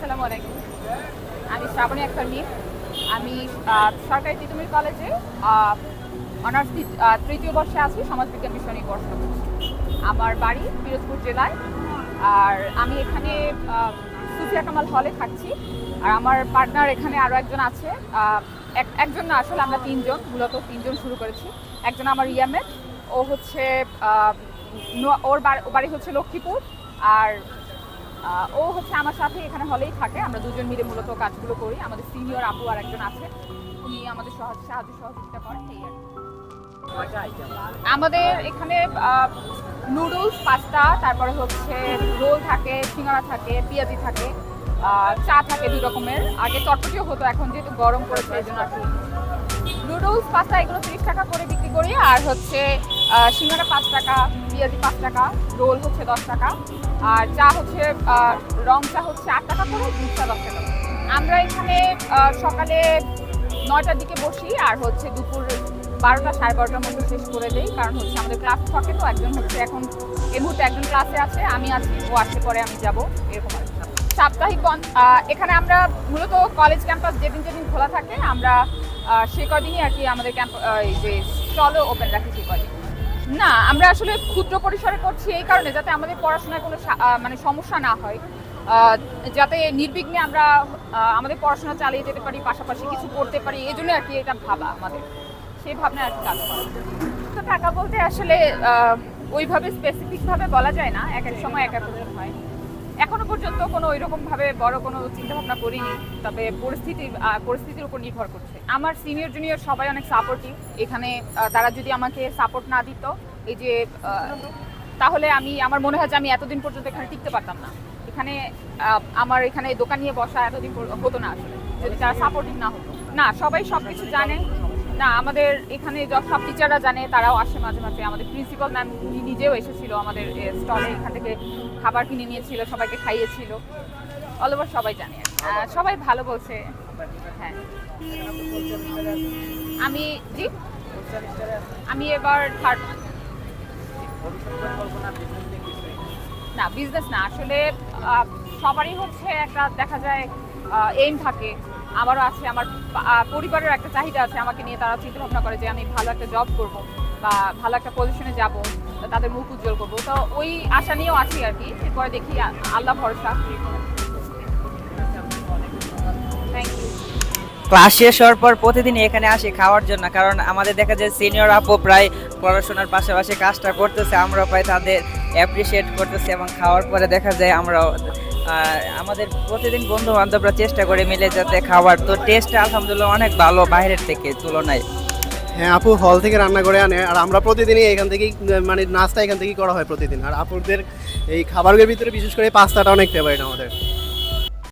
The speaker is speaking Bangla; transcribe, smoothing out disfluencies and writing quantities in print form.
আসসালামু আলাইকুম। আমি শ্রাবণী আক্তার মিম। আমি সরকারি তিতুমির কলেজে অনার্স তৃতীয় বর্ষে আছি, সমাজবিজ্ঞান বিষয় নিয়ে পড়াশোনা করছি। আমার বাড়ি পিরোজপুর জেলায়। আর আমি এখানে সুফিয়া কামাল হলে থাকছি। আর আমার পার্টনার এখানে আরও একজন আছে। একজন না, আসলে আমরা তিনজন, মূলত তিনজন শুরু করেছি। একজন আমার ইয়ামেট, ও হচ্ছে ওর বাড়ি হচ্ছে লক্ষ্মীপুর। আর ও হচ্ছে আমার সাথে এখানে হলেই থাকে। আমরা দুজন মিলে মূলত কাজগুলো করি। আমাদের সিনিয়র আপু আর একজন আছে, উনি আমাদের সাহায্য সহযোগিতা করেন। এই আর কি। আমাদের এখানে নুডলস, পাস্তা, তারপরে হচ্ছে রোল থাকে, সিঙ্গাড়া থাকে, পেঁয়াজি থাকে, চা থাকে 2 রকমের। আগে চটপটিও হতো, এখন যেহেতু গরম পড়েছে এই জন্য আসলে নুডলস, পাস্তা এগুলো 30 টাকা করে বিক্রি করি। আর হচ্ছে সিঙ্গাড়া 5 টাকা, পেঁয়াজি 5 টাকা, রোল হচ্ছে 10 টাকা। আর চা হচ্ছে রং চা হচ্ছে 8 টাকা করে, দুধ চা 10 টাকা। আমরা এখানে সকালে 9টার দিকে বসি, আর হচ্ছে দুপুর 12টা সাড়ে 12টার মধ্যে শেষ করে দেই। কারণ হচ্ছে আমাদের ক্লাস থাকে, তো একজন হচ্ছে এখন এই মুহূর্তে একজন ক্লাসে আছে, আমি আছি, ও আসলে পরে আমি যাব, এরকম আর কি। সাপ্তাহিক এখানে আমরা মূলত কলেজ ক্যাম্পাস যেদিন যেদিন খোলা থাকে আমরা সে কদিনই আর কি আমাদের যে স্টলও ওপেন রাখি সেই কদিন। না, আমরা আসলে ক্ষুদ্র পরিসরে করছি এই কারণে যাতে আমাদের পড়াশোনায় কোনো মানে সমস্যা না হয়, যাতে নির্বিঘ্নে আমরা আমাদের পড়াশোনা চালিয়ে যেতে পারি, পাশাপাশি কিছু করতে পারি। এই জন্য আর কি এটা ভাবা আমাদের, সেই ভাবনা আর কি কাজ করা। তো টাকা বলতে আসলে ওইভাবে স্পেসিফিকভাবে বলা যায় না, এক এক সময় এক এক রকম হয়। এখনো পর্যন্ত কোনো ওইরকমভাবে বড় কোনো চিন্তাভাবনা করিনি, তবে পরিস্থিতির উপর নির্ভর করছে। আমার সিনিয়র জুনিয়র সবাই অনেক সাপোর্টিভ এখানে। তারা যদি আমাকে সাপোর্ট না দিত এই যে তাহলে আমার মনে হয় যে আমি এতদিন পর্যন্ত এখানে টিকতে পারতাম না। এখানে আমার এখানে দোকান নিয়ে বসা এতদিন হতো না আসলে, যদি তারা সাপোর্টিভ না হতো। না, সবাই সব কিছু জানে না, আমাদের এখানে সব টিচাররা জানে, তারাও আসে মাঝে মাঝে। আমাদের প্রিন্সিপাল ম্যাম নিজেও এসেছিল আমাদের স্টলে, এখান থেকে খাবার কিনে নিয়েছিল, সবাইকে খাইয়েছিল। অল ওভার সবাই জানে, সবাই ভালো বলছে। হ্যাঁ, আমি এবার থার্ড। না, বিজনেস না, আসলে সবারই হচ্ছে একটা দেখা যায় এইম থাকে। আমারও আছে, আমার পরিবারের একটা চাহিদা আছে আমাকে নিয়ে। তারা চিন্তা ভাবনা করে যে আমি ভালো একটা জব করব বা ভালো একটা পজিশনে যাব, তাদের মুখ উজ্জ্বল করবো। তো ওই আশা নিয়েও আছি আর কি। এরপরে দেখি, আল্লাহ ভরসা। Thank you. ক্লাস শেষ হওয়ার পর প্রতিদিন এখানে আসি খাওয়ার জন্য, কারণ আমাদের দেখা যায় সিনিয়র আপু প্রায় পড়াশোনার পাশাপাশি কাজটা করতেছে, আমরা প্রায় তাদের অ্যাপ্রিসিয়েট করতেছি। এবং খাওয়ার পরে দেখা যায় আমরাও আমাদের প্রতিদিন বন্ধু বান্ধবরা চেষ্টা করে মিলে যাতে খাবার, তো টেস্টটা আলহামদুলিল্লাহ অনেক ভালো বাইরের থেকে তুলনায়। হ্যাঁ, আপু হল থেকে রান্না করে আনে, আর আমরা প্রতিদিনই এখান থেকেই মানে নাস্তা এখান থেকেই করা হয় প্রতিদিন। আর আপুদের এই খাবারের ভিতরে বিশেষ করে পাস্তাটা অনেক ফেভারিট আমাদের।